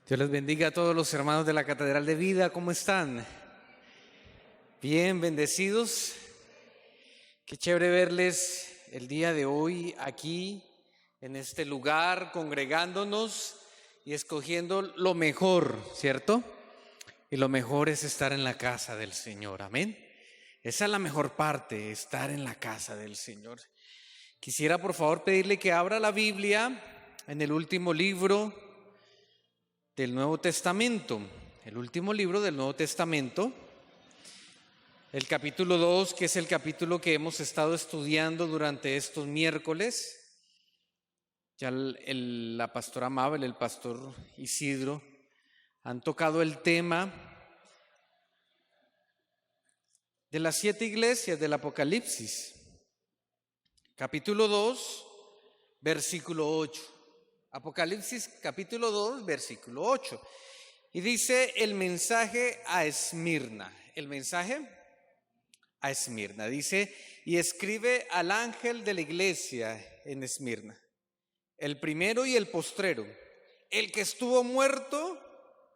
Dios les bendiga a todos los hermanos de la Catedral de Vida. ¿Cómo están? Bien, bendecidos. Qué chévere verles el día de hoy aquí, en este lugar, congregándonos y escogiendo lo mejor, ¿cierto? Y lo mejor es estar en la casa del Señor, amén. Esa es la mejor parte, estar en la casa del Señor. Quisiera por favor pedirle que abra la Biblia en el último libro del Nuevo Testamento, el último libro del Nuevo Testamento, el capítulo 2, que es el capítulo que hemos estado estudiando durante estos miércoles. Ya la pastora Mabel, el pastor Isidro han tocado el tema de las 7 iglesias del Apocalipsis. Capítulo 2, versículo 8. Apocalipsis capítulo 2, versículo 8. Y dice el mensaje a Esmirna. El mensaje a Esmirna. Dice, y escribe al ángel de la iglesia en Esmirna, el primero y el postrero, el que estuvo muerto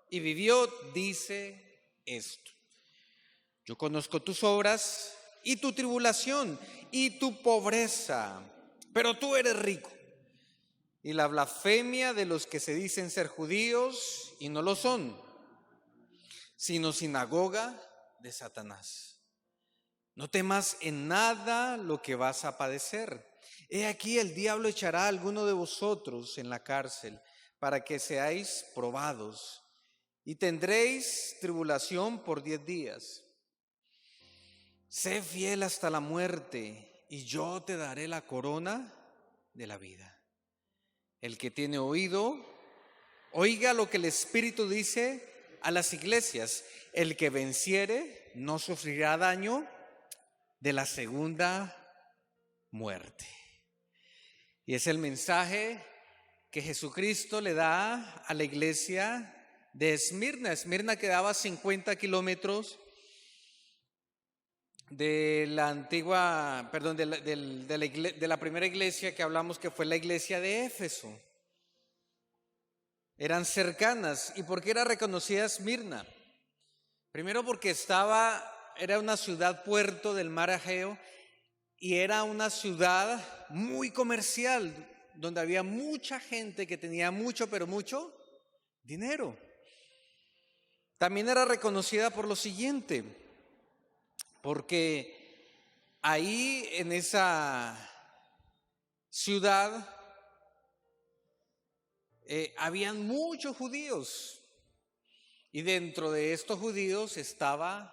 y vivió, dice esto. Yo conozco tus obras y tu tribulación y tu pobreza, pero tú eres rico. Y la blasfemia de los que se dicen ser judíos y no lo son, sino sinagoga de Satanás. No temas en nada lo que vas a padecer. He aquí el diablo echará a alguno de vosotros en la cárcel para que seáis probados y tendréis tribulación por 10 días. Sé fiel hasta la muerte y yo te daré la corona de la vida. El que tiene oído, oiga lo que el Espíritu dice a las iglesias. El que venciere no sufrirá daño de la segunda muerte. Y es el mensaje que Jesucristo le da a la iglesia de Esmirna. Esmirna quedaba 50 kilómetros de la antigua, perdón, de la primera iglesia que hablamos, que fue la iglesia de Éfeso. Eran cercanas. ¿Y por qué era reconocida Esmirna? Primero porque era una ciudad puerto del mar Egeo y era una ciudad muy comercial, donde había mucha gente que tenía mucho, pero mucho dinero. También era reconocida por lo siguiente, porque ahí en esa ciudad habían muchos judíos, y dentro de estos judíos estaba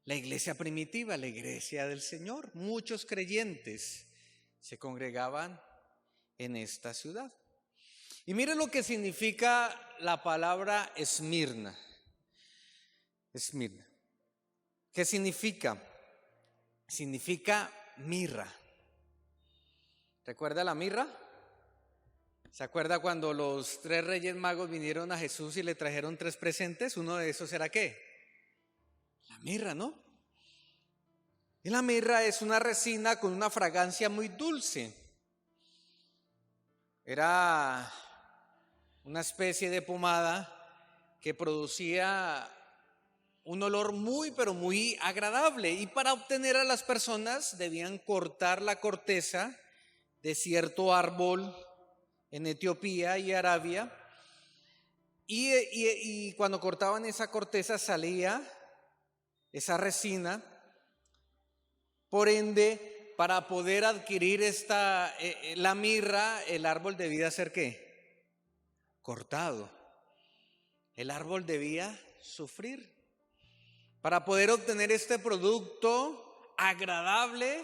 la iglesia primitiva, la iglesia del Señor. Muchos creyentes se congregaban en esta ciudad. Y mire lo que significa la palabra Esmirna. Esmirna. ¿Qué significa? Significa mirra. ¿Recuerda la mirra? ¿Se acuerda cuando los 3 reyes magos vinieron a Jesús y le trajeron 3 presentes? Uno de esos era ¿qué? La mirra, ¿no? Y la mirra es una resina con una fragancia muy dulce. Era una especie de pomada que producía un olor muy, pero muy agradable. Y para obtener a las personas debían cortar la corteza de cierto árbol en Etiopía y Arabia. Y cuando cortaban esa corteza salía esa resina. Por ende, para poder adquirir la mirra, el árbol debía ser ¿qué? Cortado. El árbol debía sufrir. Para poder obtener este producto agradable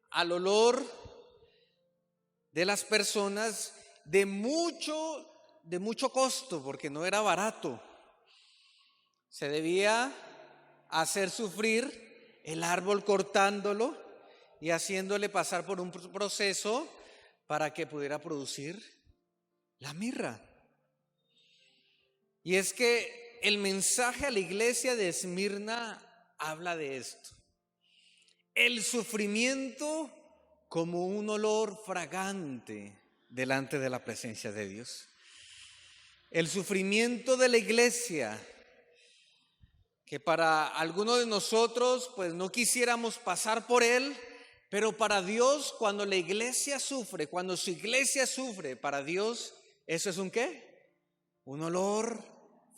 al olor de las personas, de mucho costo, porque no era barato, se debía hacer sufrir el árbol cortándolo y haciéndole pasar por un proceso para que pudiera producir la mirra. Y es que el mensaje a la iglesia de Esmirna habla de esto: el sufrimiento como un olor fragante delante de la presencia de Dios. El sufrimiento de la iglesia, que para algunos de nosotros pues no quisiéramos pasar por él, pero para Dios, cuando la iglesia sufre, cuando su iglesia sufre, para Dios eso es un ¿qué? Un olor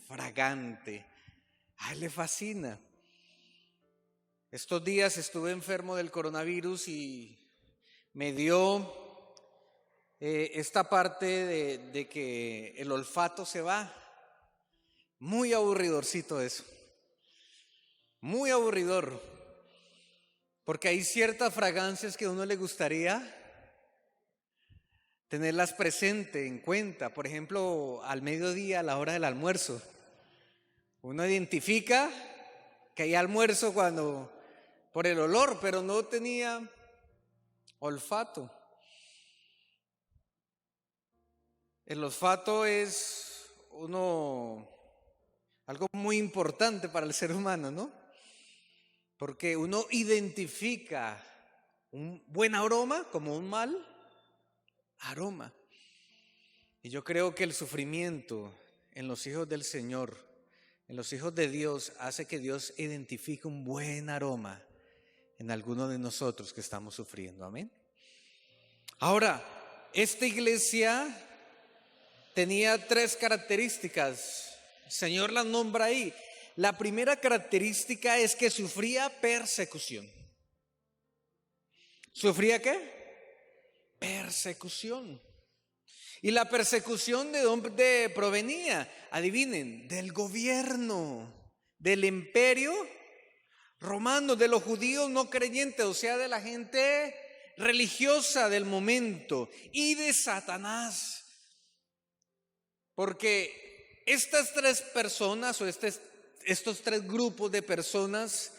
fragante. A él le fascina. Estos días estuve enfermo del coronavirus y me dio esta parte de que el olfato se va. Muy aburridorcito eso. Muy aburridor. Porque hay ciertas fragancias que a uno le gustaría tenerlas presente, en cuenta. Por ejemplo, al mediodía, a la hora del almuerzo. Uno identifica que hay almuerzo por el olor, pero no tenía olfato. El olfato es algo muy importante para el ser humano, ¿no? Porque uno identifica un buen aroma como un mal aroma. Y yo creo que el sufrimiento en los hijos del Señor, en los hijos de Dios, hace que Dios identifique un buen aroma en alguno de nosotros que estamos sufriendo. Amén. Ahora, esta iglesia tenía 3 características. El Señor las nombra ahí. La primera característica es que sufría persecución. ¿Sufría qué? Persecución. ¿Y la persecución de dónde provenía? Adivinen, del gobierno, del imperio romano, de los judíos no creyentes, o sea, de la gente religiosa del momento, y de Satanás. Porque estas 3 personas o estos 3 grupos de personas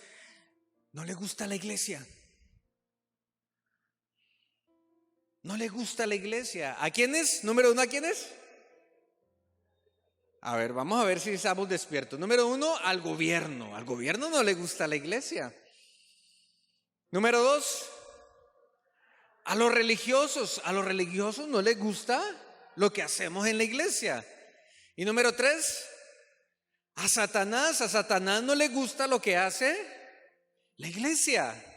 no les gusta la iglesia. No le gusta la iglesia. ¿A quiénes? Número 1, ¿a quiénes? A ver, vamos a ver si estamos despiertos. Número 1, al gobierno. Al gobierno no le gusta la iglesia. Número 2, a los religiosos. A los religiosos no les gusta lo que hacemos en la iglesia. Y número 3, a Satanás. A Satanás no le gusta lo que hace la iglesia.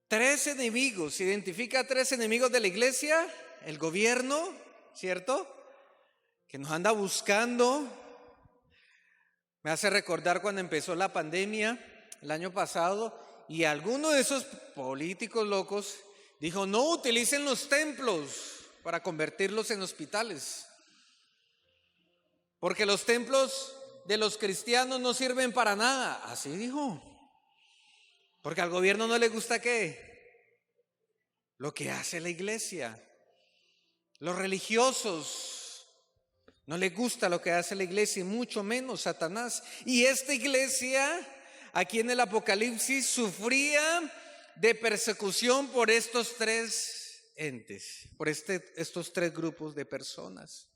3 enemigos, se identifica 3 enemigos de la iglesia: el gobierno, ¿cierto? Que nos anda buscando. Me hace recordar cuando empezó la pandemia el año pasado y alguno de esos políticos locos dijo: no utilicen los templos para convertirlos en hospitales, porque los templos de los cristianos no sirven para nada. Así dijo. Porque al gobierno no le gusta ¿qué? Lo que hace la iglesia. Los religiosos no les gusta lo que hace la iglesia, y mucho menos Satanás. Y esta iglesia, aquí en el Apocalipsis, sufría de persecución por estos 3 entes, por estos 3 grupos de personas.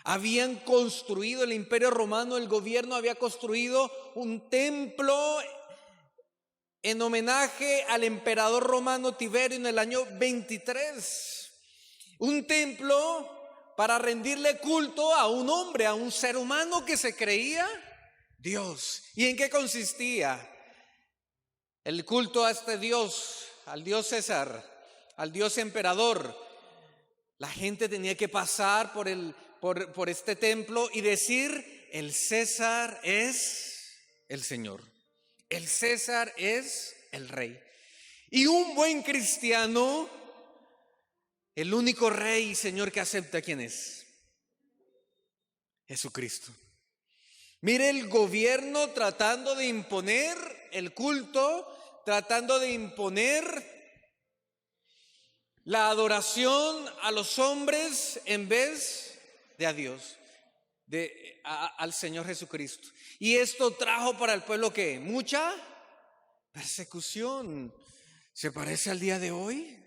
Habían construido, el imperio romano, el gobierno había construido un templo en homenaje al emperador romano Tiberio en el año 23. Un templo para rendirle culto a un hombre, a un ser humano que se creía Dios. ¿Y en qué consistía el culto a este Dios, al Dios César, al Dios emperador? La gente tenía que pasar por este templo y decir: el César es el Señor. El César es el rey. Y un buen cristiano, el único rey y Señor que acepta, ¿quién es? Jesucristo. Mire el gobierno tratando de imponer el culto, tratando de imponer la adoración a los hombres en vez de a Dios, al Señor Jesucristo. Y esto trajo para el pueblo ¿qué? Mucha persecución. ¿Se parece al día de hoy?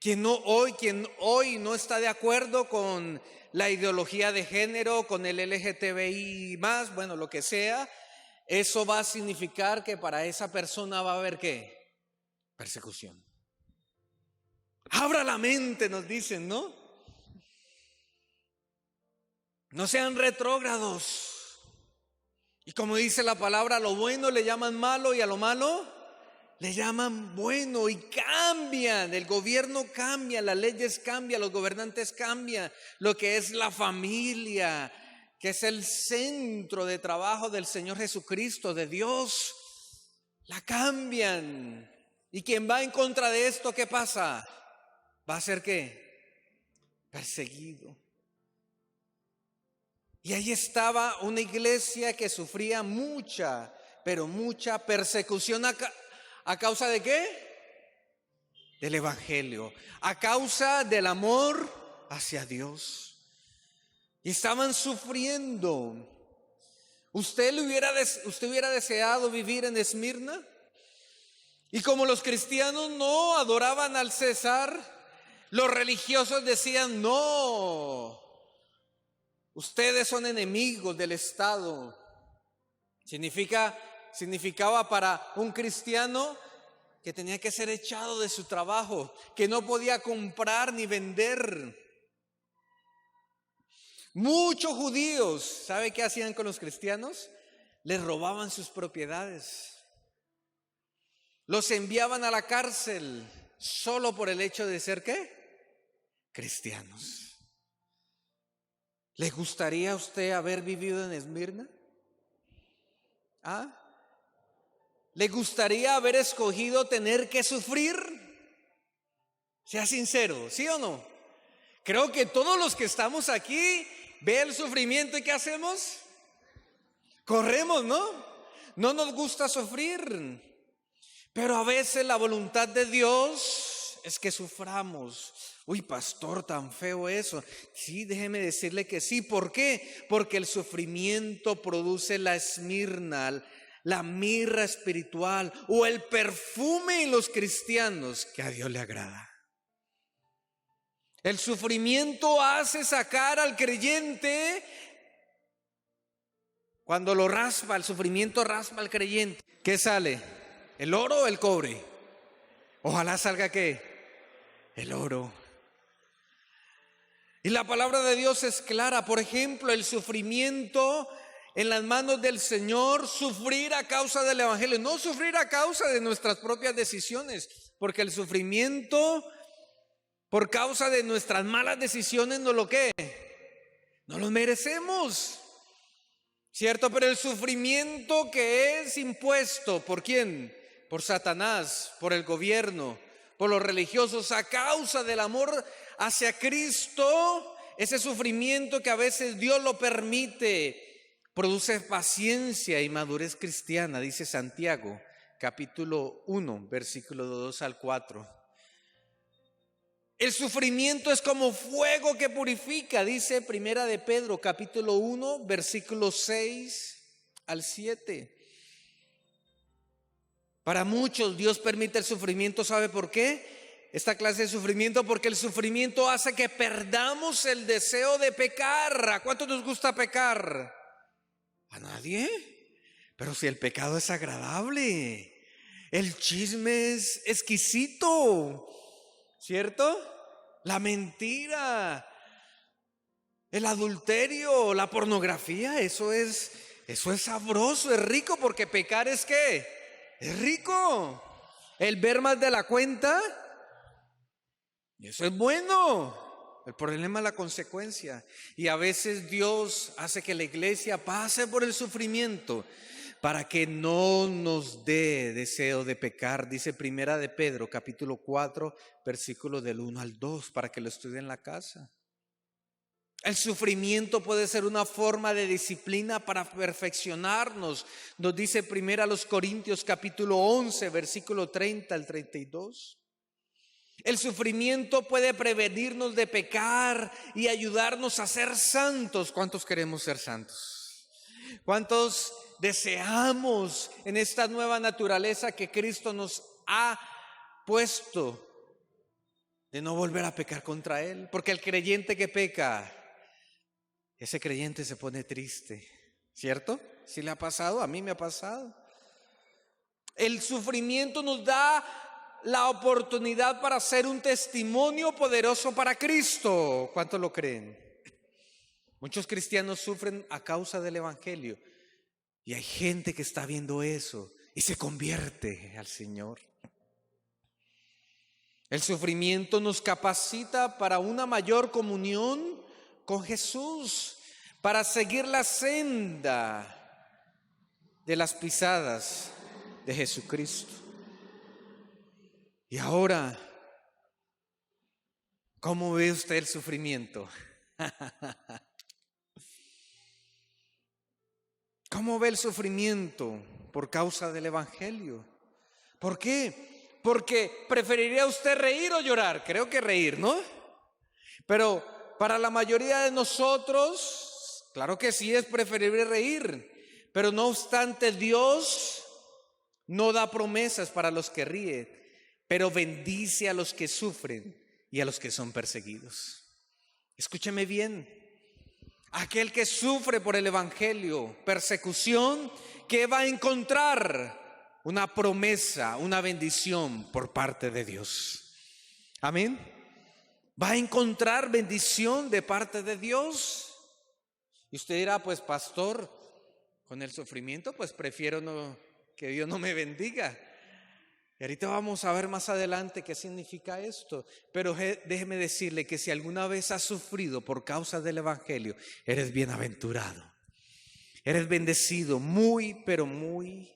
Quien hoy no está de acuerdo con la ideología de género, con el LGTBI más, bueno, lo que sea, eso va a significar que para esa persona va a haber ¿qué? Persecución. Abra la mente, nos dicen, ¿no? No sean retrógrados. Y como dice la palabra, a lo bueno le llaman malo y a lo malo le llaman bueno, y cambian. El gobierno cambia, las leyes cambian, los gobernantes cambian. Lo que es la familia, que es el centro de trabajo del Señor Jesucristo, de Dios, la cambian. Y quien va en contra de esto, ¿qué pasa? ¿Va a ser qué? Perseguido. Y ahí estaba una iglesia que sufría mucha, pero mucha persecución ¿a causa de qué? Del evangelio, a causa del amor hacia Dios. Y estaban sufriendo. ¿Usted hubiera deseado vivir en Esmirna? Y como los cristianos no adoraban al César, los religiosos decían: no, ustedes son enemigos del Estado. Significaba para un cristiano que tenía que ser echado de su trabajo, que no podía comprar ni vender. Muchos judíos, ¿sabe qué hacían con los cristianos? Les robaban sus propiedades. Los enviaban a la cárcel solo por el hecho de ser ¿qué? Cristianos. ¿Le gustaría a usted haber vivido en Esmirna? ¿Ah? ¿Le gustaría haber escogido tener que sufrir? Sea sincero, ¿sí o no? Creo que todos los que estamos aquí ve el sufrimiento y ¿qué hacemos? Corremos, ¿no? No nos gusta sufrir. Pero a veces la voluntad de Dios es que suframos. Uy, pastor, tan feo eso. Sí, déjeme decirle que sí. ¿Por qué? Porque el sufrimiento produce la esmirna, la mirra espiritual o el perfume en los cristianos que a Dios le agrada. El sufrimiento hace sacar al creyente, cuando lo raspa, el sufrimiento raspa al creyente. ¿Qué sale? ¿El oro o el cobre? Ojalá salga ¿qué? El oro. Y la palabra de Dios es clara. Por ejemplo, el sufrimiento en las manos del Señor, sufrir a causa del evangelio, no sufrir a causa de nuestras propias decisiones, porque el sufrimiento por causa de nuestras malas decisiones no lo que no lo merecemos, ¿cierto? Pero el sufrimiento que es impuesto, ¿por quién? Por Satanás, por el gobierno, por los religiosos, a causa del amor hacia Cristo, ese sufrimiento que a veces Dios lo permite, produce paciencia y madurez cristiana, dice Santiago, capítulo 1, versículo 2 al 4. El sufrimiento es como fuego que purifica, dice Primera de Pedro, capítulo 1, versículos 6 al 7. Para muchos Dios permite el sufrimiento, ¿sabe por qué? Esta clase de sufrimiento, porque el sufrimiento hace que perdamos el deseo de pecar. ¿A cuántos nos gusta pecar? ¿A nadie? Pero si el pecado es agradable, el chisme es exquisito, ¿cierto? La mentira, el adulterio, la pornografía, eso es sabroso, es rico, porque pecar es ¿qué? Es rico. El ver más de la cuenta, eso es bueno. El problema es la consecuencia. Y a veces Dios hace que la iglesia pase por el sufrimiento para que no nos dé deseo de pecar. Dice Primera de Pedro, capítulo 4, versículos del 1 al 2, para que lo estudien en la casa. El sufrimiento puede ser una forma de disciplina para perfeccionarnos. Nos dice Primera los Corintios, capítulo 11, versículo 30 al 32. El sufrimiento puede prevenirnos de pecar y ayudarnos a ser santos. ¿Cuántos queremos ser santos? ¿Cuántos deseamos en esta nueva naturaleza que Cristo nos ha puesto de no volver a pecar contra Él? Porque el creyente que peca, ese creyente se pone triste, ¿cierto? ¿Sí le ha pasado? A mí me ha pasado. El sufrimiento nos da la oportunidad para ser un testimonio poderoso para Cristo. ¿Cuántos lo creen? Muchos cristianos sufren a causa del evangelio. Y hay gente que está viendo eso y se convierte al Señor. El sufrimiento nos capacita para una mayor comunión con Jesús, para seguir la senda de las pisadas de Jesucristo. Y ahora, ¿cómo ve usted el sufrimiento? ¿Cómo ve el sufrimiento por causa del evangelio? ¿Por qué? Porque preferiría usted reír o llorar. Creo que reír, ¿no? Pero para la mayoría de nosotros, claro que sí es preferible reír. Pero no obstante, Dios no da promesas para los que ríen, pero bendice a los que sufren y a los que son perseguidos. Escúcheme bien. Aquel que sufre por el evangelio, persecución, ¿qué va a encontrar? Una promesa, una bendición por parte de Dios. Amén. Va a encontrar bendición de parte de Dios. Y usted dirá, pues pastor, con el sufrimiento, pues prefiero que Dios no me bendiga. Y ahorita vamos a ver más adelante qué significa esto. Pero déjeme decirle que si alguna vez has sufrido por causa del evangelio, eres bienaventurado. Eres bendecido, muy, pero muy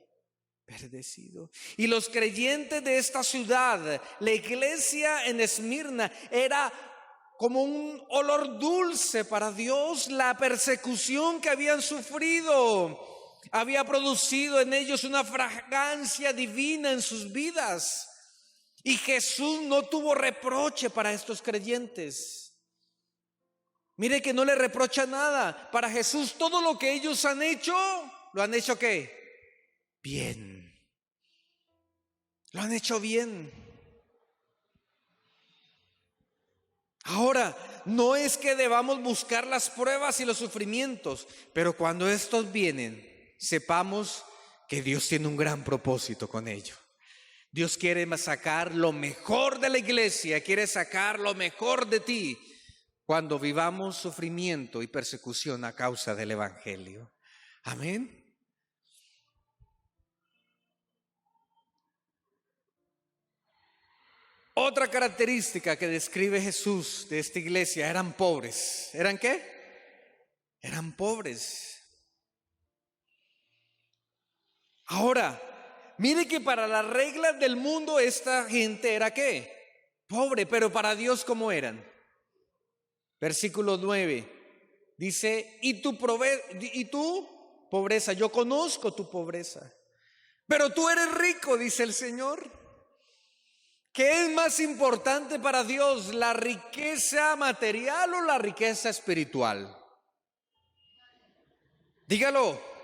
bendecido. Y los creyentes de esta ciudad, la iglesia en Esmirna, era como un olor dulce para Dios. La persecución que habían sufrido había producido en ellos una fragancia divina en sus vidas. Y Jesús no tuvo reproche para estos creyentes. Mire que no le reprocha nada. Para Jesús todo lo que ellos han hecho, ¿lo han hecho qué? Bien. Lo han hecho bien. Ahora, no es que debamos buscar las pruebas y los sufrimientos, pero cuando estos vienen, sepamos que Dios tiene un gran propósito con ello. Dios quiere sacar lo mejor de la iglesia, quiere sacar lo mejor de ti cuando vivamos sufrimiento y persecución a causa del evangelio. Amén. Otra característica que describe Jesús de esta iglesia, eran pobres. ¿Eran qué? Eran pobres. Ahora, mire que para las reglas del mundo esta gente era ¿qué? Pobre, pero para Dios ¿cómo eran? Versículo 9 dice, y tu pobreza, yo conozco tu pobreza, pero tú eres rico, dice el Señor. ¿Qué es más importante para Dios, la riqueza material o la riqueza espiritual? Dígalo.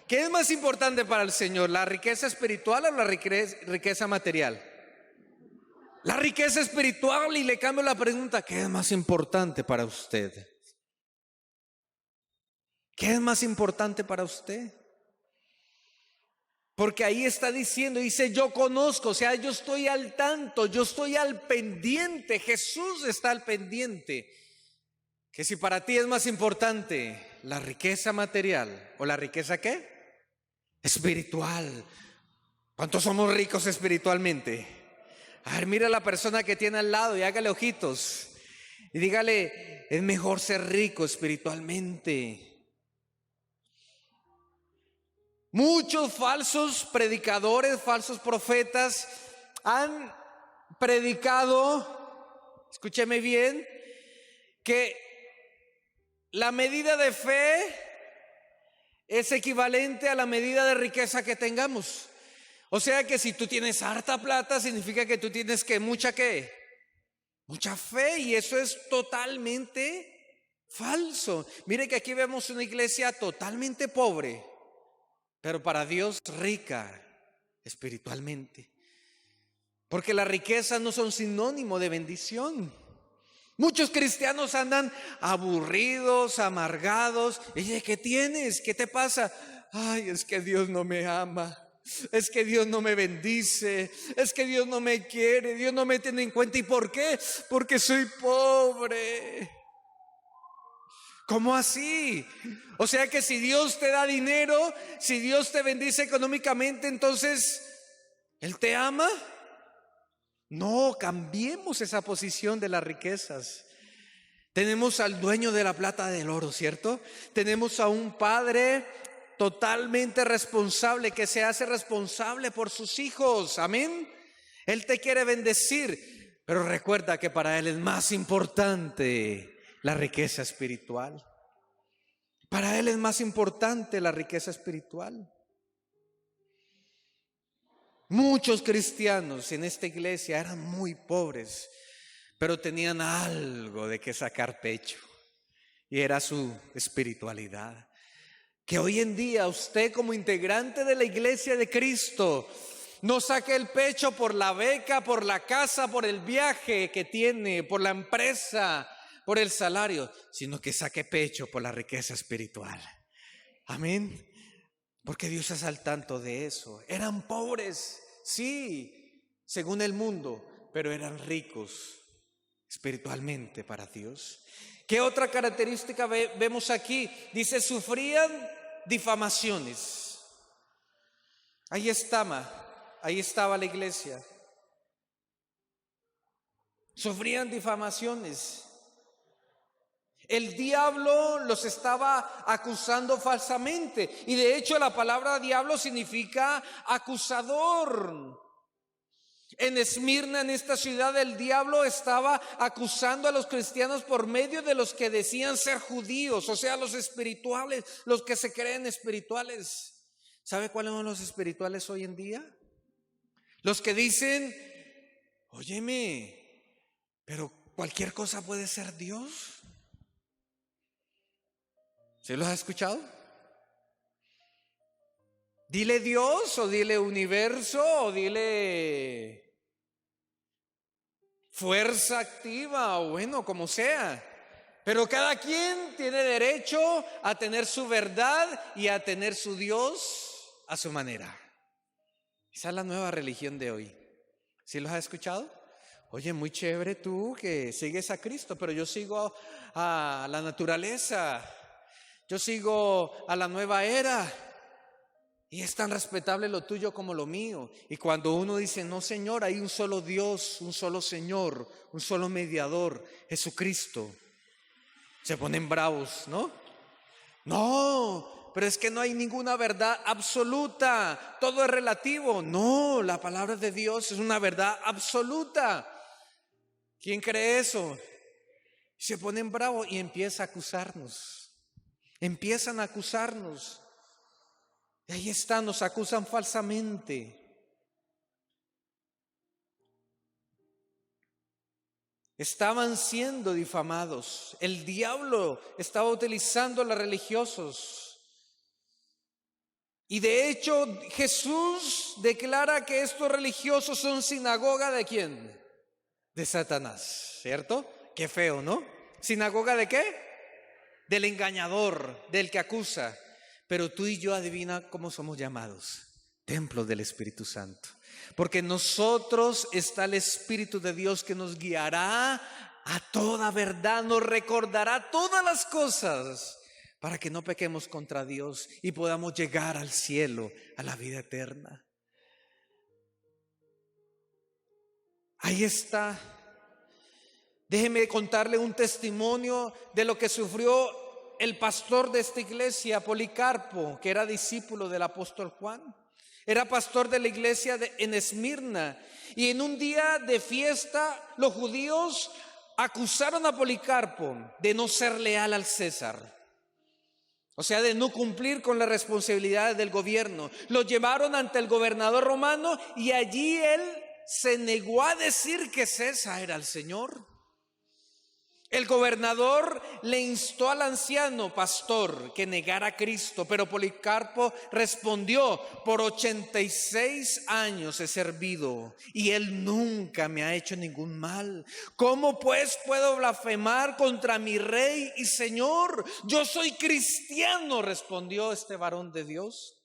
¿Qué es más importante para el Señor, la riqueza espiritual o la riqueza material? La riqueza espiritual. Y le cambio la pregunta, ¿qué es más importante para usted? ¿Qué es más importante para usted? Porque ahí está diciendo, dice yo conozco, o sea, yo estoy al tanto, yo estoy al pendiente, Jesús está al pendiente. Que si para ti es más importante la riqueza material o la riqueza ¿qué? Espiritual. ¿Cuántos somos ricos espiritualmente? A ver, mira a la persona que tiene al lado y hágale ojitos y dígale, es mejor ser rico espiritualmente. Muchos falsos predicadores, falsos profetas han predicado, escúcheme bien, que la medida de fe es equivalente a la medida de riqueza que tengamos. O sea que si tú tienes harta plata, significa que tú tienes que mucha ¿qué? Mucha fe, y eso es totalmente falso. Mire que aquí vemos una iglesia totalmente pobre, pero para Dios rica espiritualmente. Porque las riquezas no son sinónimo de bendición. Muchos cristianos andan aburridos, amargados. Y ¿qué tienes? ¿Qué te pasa? Ay, es que Dios no me ama. Es que Dios no me bendice. Es que Dios no me quiere. Dios no me tiene en cuenta. ¿Y por qué? Porque soy pobre. ¿Cómo así? O sea que si Dios te da dinero, si Dios te bendice económicamente, entonces ¿Él te ama? No, cambiemos esa posición de las riquezas. Tenemos al dueño de la plata y del oro, ¿cierto? Tenemos a un padre totalmente responsable, que se hace responsable por sus hijos. Amén. Él te quiere bendecir, pero recuerda que para Él es más importante la riqueza espiritual. Para Él es más importante la riqueza espiritual. Muchos cristianos en esta iglesia eran muy pobres, pero tenían algo de que sacar pecho, y era su espiritualidad. Que hoy en día usted, como integrante de la iglesia de Cristo, no saque el pecho por la beca, por la casa, por el viaje que tiene, por la empresa, por el salario, sino que saque pecho por la riqueza espiritual. Amén. Porque Dios es al tanto de eso. Eran pobres, sí, según el mundo, pero eran ricos espiritualmente para Dios. ¿Qué otra característica vemos aquí? Dice, sufrían difamaciones. Ahí estaba la iglesia. Sufrían difamaciones. El diablo los estaba acusando falsamente. Y de hecho la palabra diablo significa acusador. En Esmirna, en esta ciudad, el diablo estaba acusando a los cristianos por medio de los que decían ser judíos, o sea, los espirituales, los que se creen espirituales. ¿Sabe cuáles son los espirituales hoy en día? Los que dicen, óyeme, pero cualquier cosa puede ser Dios. ¿Sí los has escuchado? Dile Dios, o dile universo, o dile fuerza activa, o bueno, como sea. Pero cada quien tiene derecho a tener su verdad y a tener su Dios a su manera. Esa es la nueva religión de hoy. ¿Sí los has escuchado? Oye, muy chévere tú que sigues a Cristo, pero yo sigo a la naturaleza. Yo sigo a la nueva era. Y es tan respetable lo tuyo como lo mío. Y cuando uno dice, no Señor, hay un solo Dios, un solo Señor, un solo mediador, Jesucristo, se ponen bravos, ¿no? No, pero es que no hay ninguna verdad absoluta, todo es relativo. No, la palabra de Dios es una verdad absoluta. ¿Quién cree eso? Se ponen bravos y empiezan a acusarnos. Empiezan a acusarnos. Y ahí están, nos acusan falsamente. Estaban siendo difamados. El diablo estaba utilizando a los religiosos. Y de hecho Jesús declara que estos religiosos son sinagoga ¿de quién? De Satanás, ¿cierto? Qué feo, ¿no? ¿Sinagoga de qué? Del engañador, del que acusa. Pero tú y yo, adivina cómo somos llamados: templos del Espíritu Santo. Porque en nosotros está el Espíritu de Dios que nos guiará a toda verdad, nos recordará todas las cosas para que no pequemos contra Dios y podamos llegar al cielo, a la vida eterna. Ahí está. Déjeme contarle un testimonio de lo que sufrió el pastor de esta iglesia, Policarpo, que era discípulo del apóstol Juan. Era pastor de la iglesia en Esmirna. Y en un día de fiesta, los judíos acusaron a Policarpo de no ser leal al César. O sea, de no cumplir con las responsabilidades del gobierno. Lo llevaron ante el gobernador romano y allí él se negó a decir que César era el Señor. El gobernador le instó al anciano pastor que negara a Cristo, pero Policarpo respondió: por 86 años he servido y él nunca me ha hecho ningún mal. ¿Cómo pues puedo blasfemar contra mi rey y señor? Yo soy cristiano, respondió este varón de Dios.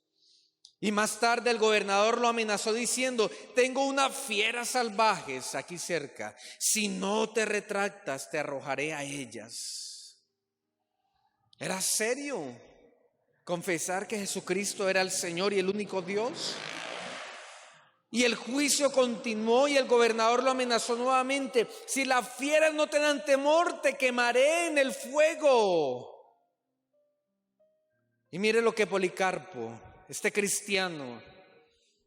Y más tarde el gobernador lo amenazó diciendo: tengo unas fieras salvajes aquí cerca, si no te retractas te arrojaré a ellas. Era serio confesar que Jesucristo era el Señor y el único Dios. Y el juicio continuó y el gobernador lo amenazó nuevamente: si las fieras no te dan temor, te quemaré en el fuego. Y mire lo que Policarpo, este cristiano,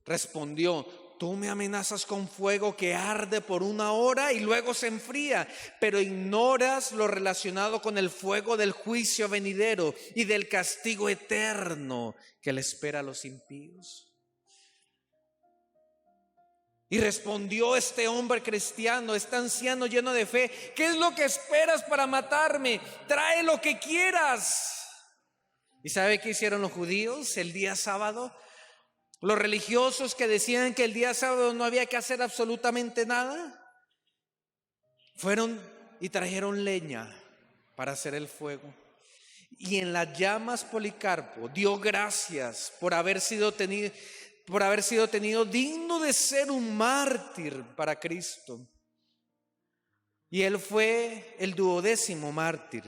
respondió: tú me amenazas con fuego que arde por 1 hora y luego se enfría, pero ignoras lo relacionado con el fuego del juicio venidero y del castigo eterno que le espera a los impíos. Y respondió este hombre cristiano, este anciano lleno de fe: ¿qué es lo que esperas para matarme? Trae lo que quieras. ¿Y sabe qué hicieron los judíos el día sábado? Los religiosos que decían que el día sábado no había que hacer absolutamente nada, fueron y trajeron leña para hacer el fuego. Y en las llamas Policarpo dio gracias por haber sido tenido digno de ser un mártir para Cristo. Y él fue el 12º mártir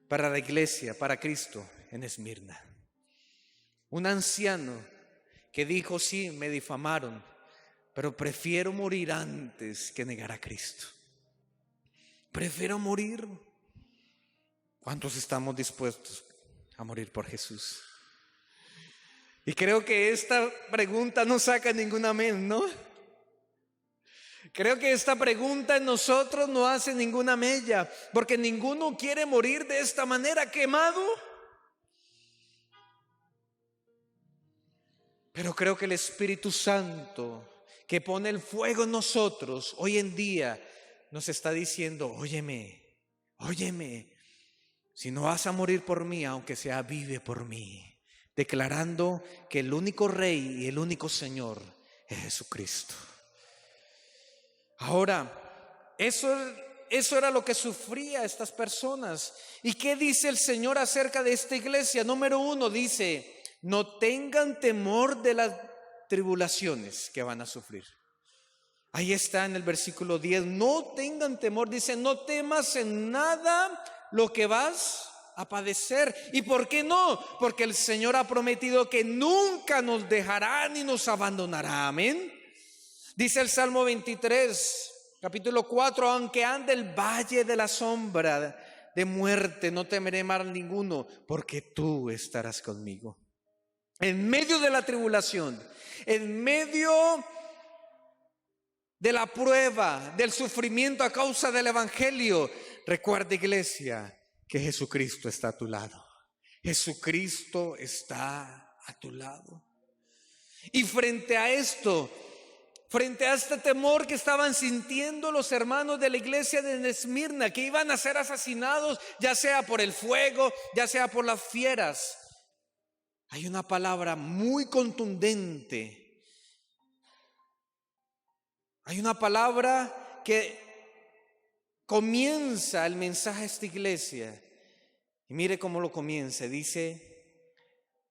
para la iglesia, para Cristo en Esmirna. Un anciano que dijo: sí, me difamaron, pero prefiero morir antes que negar a Cristo. Prefiero morir. ¿Cuántos estamos dispuestos a morir por Jesús? Y creo que esta pregunta no saca ningún amén, ¿no? Creo que esta pregunta en nosotros no hace ninguna mella, porque ninguno quiere morir de esta manera, quemado. Pero creo que el Espíritu Santo, que pone el fuego en nosotros, hoy en día nos está diciendo: óyeme, si no vas a morir por mí, aunque sea vive por mí, declarando que el único Rey y el único Señor es Jesucristo. Ahora, eso era lo que sufría estas personas. ¿Y qué dice el Señor acerca de esta iglesia? Número 1, dice: no tengan temor de las tribulaciones que van a sufrir. Ahí está en el versículo 10. No tengan temor, dice: no temas en nada lo que vas a padecer. ¿Y por qué no? Porque el Señor ha prometido que nunca nos dejará ni nos abandonará. Amén. Dice el Salmo 23, capítulo 4: aunque ande el valle de la sombra de muerte, no temeré mal ninguno, porque tú estarás conmigo. En medio de la tribulación, en medio de la prueba, del sufrimiento a causa del evangelio, recuerda, iglesia, que Jesucristo está a tu lado. Jesucristo está a tu lado. Y frente a esto, frente a este temor que estaban sintiendo los hermanos de la iglesia de Esmirna, que iban a ser asesinados, ya sea por el fuego, ya sea por las fieras, hay una palabra muy contundente. Hay una palabra que comienza el mensaje a esta iglesia. Y mire cómo lo comienza. Dice: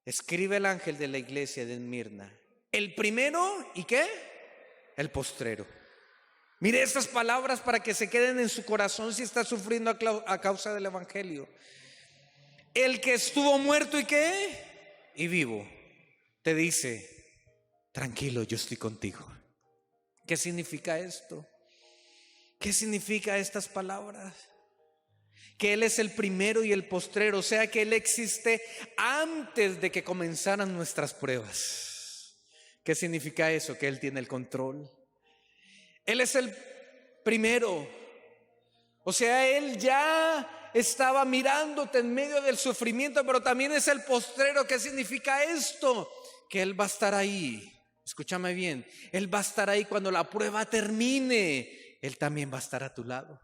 escribe el ángel de la iglesia de Esmirna, el primero y ¿qué? El postrero. Mire estas palabras para que se queden en su corazón si está sufriendo a causa del evangelio. El que estuvo muerto y ¿qué? Y vivo, te dice: tranquilo, yo estoy contigo. ¿Qué significa esto? ¿Qué significa estas palabras? Que Él es el primero y el postrero, o sea que Él existe antes de que comenzaran nuestras pruebas. ¿Qué significa eso? Que Él tiene el control. Él es el primero, o sea, Él ya estaba mirándote en medio del sufrimiento, pero también es el postrero. ¿Qué significa esto? Que Él va a estar ahí. Escúchame bien, Él va a estar ahí cuando la prueba termine. Él también va a estar a tu lado.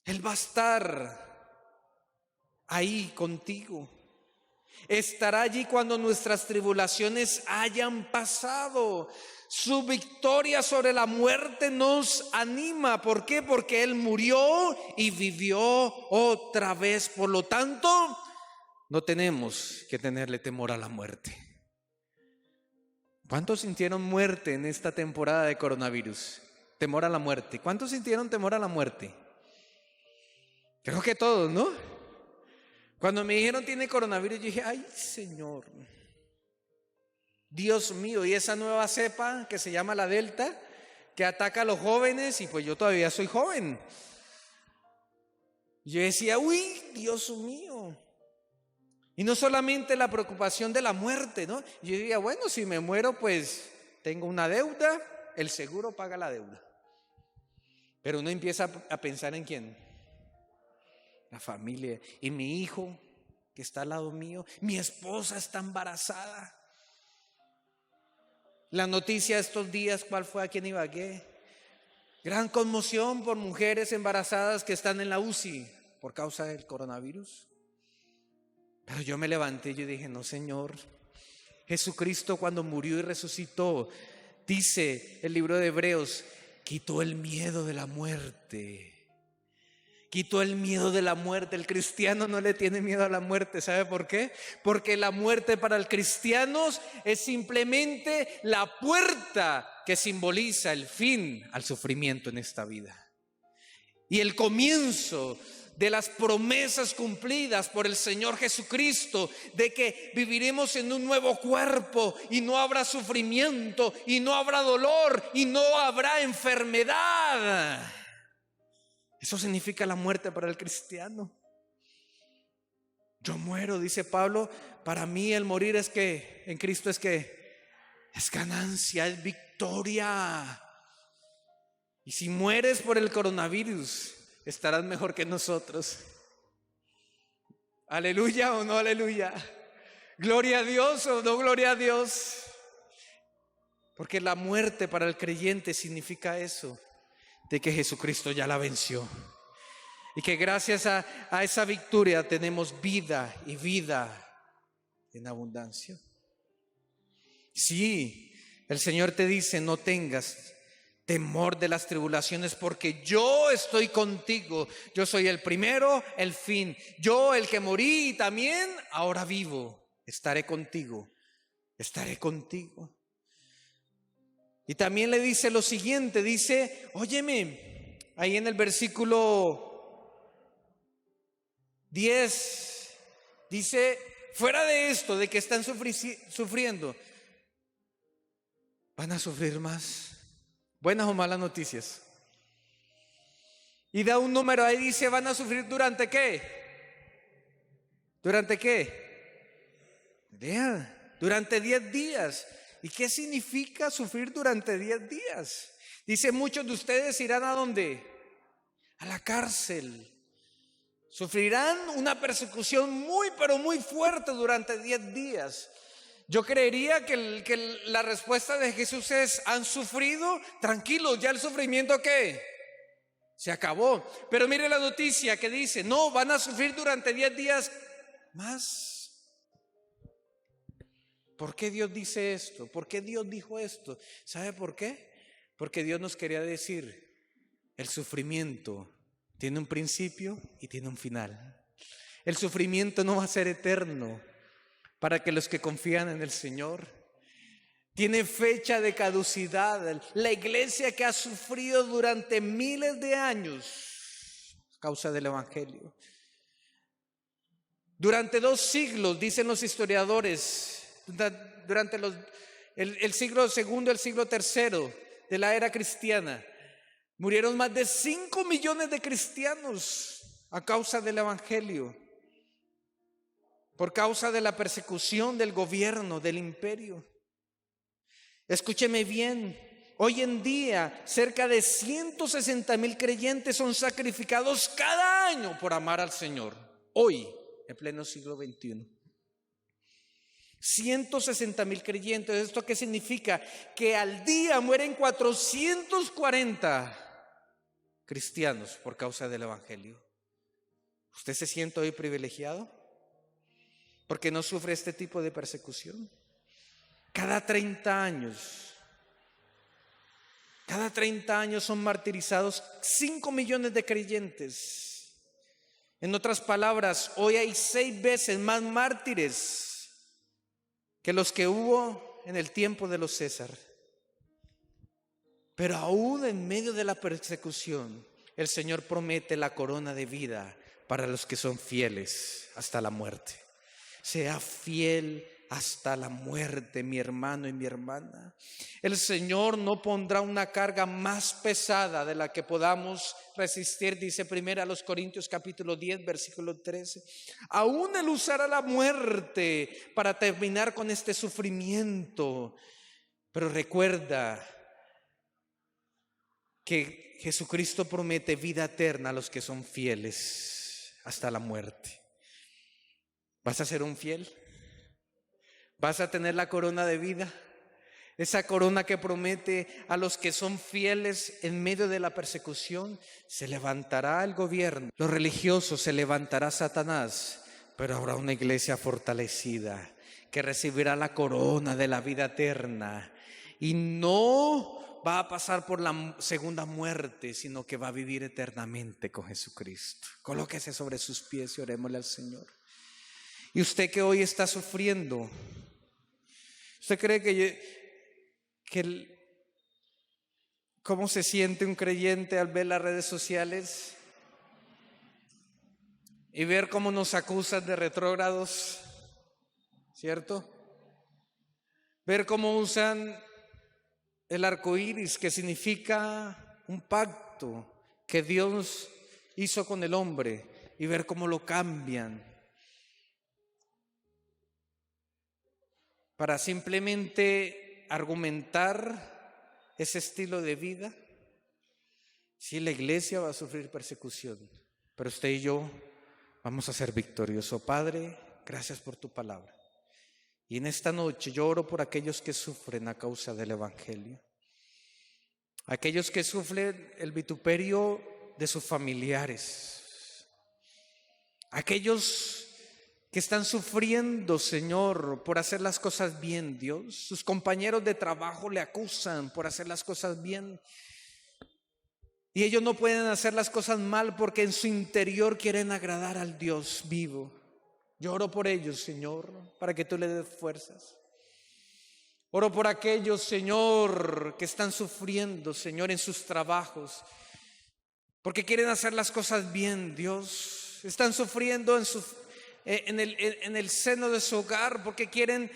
Él va a estar ahí contigo. Estará allí cuando nuestras tribulaciones hayan pasado. Su victoria sobre la muerte nos anima. ¿Por qué? Porque Él murió y vivió otra vez. Por lo tanto, no tenemos que tenerle temor a la muerte. ¿Cuántos sintieron muerte en esta temporada de coronavirus? Temor a la muerte. ¿Cuántos sintieron temor a la muerte? Creo que todos, ¿no? Cuando me dijeron tiene coronavirus, yo dije, ay Señor, Dios mío, y esa nueva cepa que se llama la Delta, que ataca a los jóvenes, y pues yo todavía soy joven. Yo decía, uy, Dios mío. Y no solamente la preocupación de la muerte, ¿no? Yo diría, bueno, si me muero, pues tengo una deuda, el seguro paga la deuda. Pero uno empieza a pensar en quién. La familia. Y mi hijo, que está al lado mío, mi esposa está embarazada. La noticia de estos días, ¿cuál fue aquí en Ibagué? Gran conmoción por mujeres embarazadas que están en la UCI por causa del coronavirus. Pero yo me levanté y yo dije, no Señor, Jesucristo cuando murió y resucitó, dice el libro de Hebreos, quitó el miedo de la muerte. Quitó el miedo de la muerte. El cristiano no le tiene miedo a la muerte. ¿Sabe por qué? Porque la muerte para el cristiano es simplemente la puerta que simboliza el fin al sufrimiento en esta vida. Y el comienzo de las promesas cumplidas por el Señor Jesucristo, de que viviremos en un nuevo cuerpo y no habrá sufrimiento y no habrá dolor y no habrá enfermedad. Eso significa la muerte para el cristiano. Yo muero, dice Pablo, para mí el morir es que en Cristo es ganancia, es victoria. Y si mueres por el coronavirus, estarás mejor que nosotros. Aleluya o no aleluya. Gloria a Dios o no gloria a Dios. Porque la muerte para el creyente significa eso, de que Jesucristo ya la venció. Y que gracias a esa victoria tenemos vida y vida en abundancia. Sí, el Señor te dice, no tengas temor de las tribulaciones, porque yo estoy contigo. Yo soy el primero, el fin. Yo, el que morí y también ahora vivo, estaré contigo. Estaré contigo. Y también le dice lo siguiente, dice, óyeme, ahí en el versículo 10, dice, fuera de esto, de que están sufriendo, van a sufrir más. ¿Buenas o malas noticias? Y da un número ahí, dice, van a sufrir ¿durante qué? ¿Durante qué? Vean, durante 10 días. ¿Y qué significa sufrir durante 10 días? Dice, muchos de ustedes irán ¿a dónde? A la cárcel. Sufrirán una persecución muy, pero muy fuerte durante 10 días. Yo creería que la respuesta de Jesús es, ¿han sufrido? Tranquilos, ya el sufrimiento ¿qué? Se acabó. Pero mire la noticia que dice, no, van a sufrir durante 10 días más. ¿Por qué Dios dice esto? ¿Por qué Dios dijo esto? ¿Sabe por qué? Porque Dios nos quería decir, el sufrimiento tiene un principio y tiene un final. El sufrimiento no va a ser eterno para que los que confían en el Señor. Tiene fecha de caducidad. La iglesia que ha sufrido durante miles de años a causa del Evangelio. Durante 2 siglos, dicen los historiadores, durante el siglo segundo, el siglo tercero de la era cristiana, murieron más de 5 millones de cristianos a causa del Evangelio, por causa de la persecución del gobierno, del imperio. Escúcheme bien, hoy en día cerca de 160,000 creyentes son sacrificados cada año por amar al Señor. Hoy, en pleno siglo XXI. 160,000 creyentes. ¿Esto qué significa? Que al día mueren 440 cristianos por causa del Evangelio. ¿Usted se siente hoy privilegiado? Porque no sufre este tipo de persecución. Cada 30 años son martirizados 5 millones de creyentes. En otras palabras, hoy hay 6 veces más mártires que los que hubo en el tiempo de los César. Pero aún en medio de la persecución, el Señor promete la corona de vida para los que son fieles hasta la muerte. Sea fiel hasta la muerte, mi hermano y mi hermana. El Señor no pondrá una carga más pesada de la que podamos resistir, dice 1 Corintios capítulo 10, versículo 13. Aún Él usará la muerte para terminar con este sufrimiento. Pero recuerda que Jesucristo promete vida eterna a los que son fieles hasta la muerte. ¿Vas a ser un fiel? ¿Vas a tener la corona de vida? Esa corona que promete a los que son fieles en medio de la persecución. Se levantará el gobierno, los religiosos, se levantará Satanás, pero habrá una iglesia fortalecida que recibirá la corona de la vida eterna y no va a pasar por la segunda muerte, sino que va a vivir eternamente con Jesucristo. Colóquese sobre sus pies y orémosle al Señor. Y usted que hoy está sufriendo, ¿usted cree cómo se siente un creyente al ver las redes sociales y ver cómo nos acusan de retrógrados? ¿Cierto? Ver cómo usan el arco iris, que significa un pacto que Dios hizo con el hombre, y ver cómo lo cambian para simplemente argumentar ese estilo de vida. Sí, la iglesia va a sufrir persecución, pero usted y yo vamos a ser victoriosos. Padre, gracias por tu palabra. Y en esta noche yo oro por aquellos que sufren a causa del evangelio, aquellos que sufren el vituperio de sus familiares, aquellos que están sufriendo, Señor, por hacer las cosas bien, Dios. Sus compañeros de trabajo le acusan por hacer las cosas bien y ellos no pueden hacer las cosas mal porque en su interior quieren agradar al Dios vivo. Yo oro por ellos, Señor, para que tú les des fuerzas. Oro por aquellos, Señor, que están sufriendo, Señor, en sus trabajos, porque quieren hacer las cosas bien, Dios. Están sufriendo en el seno de su hogar porque quieren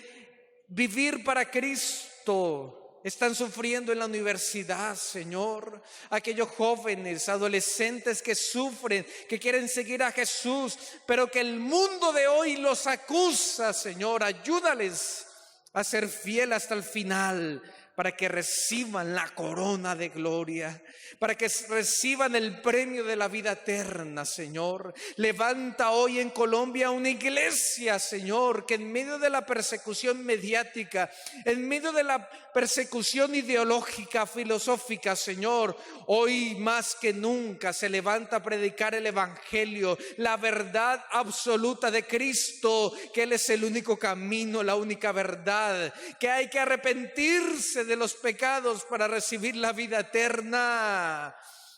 vivir para Cristo. Están sufriendo en la universidad, Señor. Aquellos jóvenes, adolescentes que sufren, que quieren seguir a Jesús, pero que el mundo de hoy los acusa, Señor. Ayúdales a ser fiel hasta el final, para que reciban la corona de gloria, para que reciban el premio de la vida eterna, Señor. Levanta hoy en Colombia una iglesia, Señor, que en medio de la persecución mediática, en medio de la persecución ideológica, filosófica, Señor, hoy más que nunca se levanta a predicar el evangelio, la verdad absoluta de Cristo, que Él es el único camino, la única verdad, que hay que arrepentirse de los pecados para recibir la vida eterna,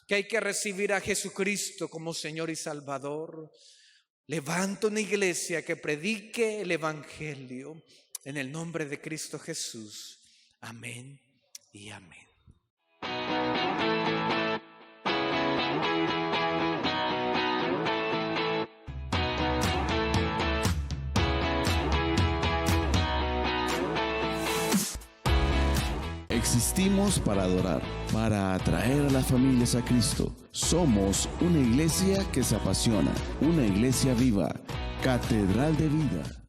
que hay que recibir a Jesucristo como Señor y Salvador. Levanta una iglesia que predique el evangelio en el nombre de Cristo Jesús. Amén y amén. Existimos para adorar, para atraer a las familias a Cristo. Somos una iglesia que se apasiona, una iglesia viva, Catedral de Vida.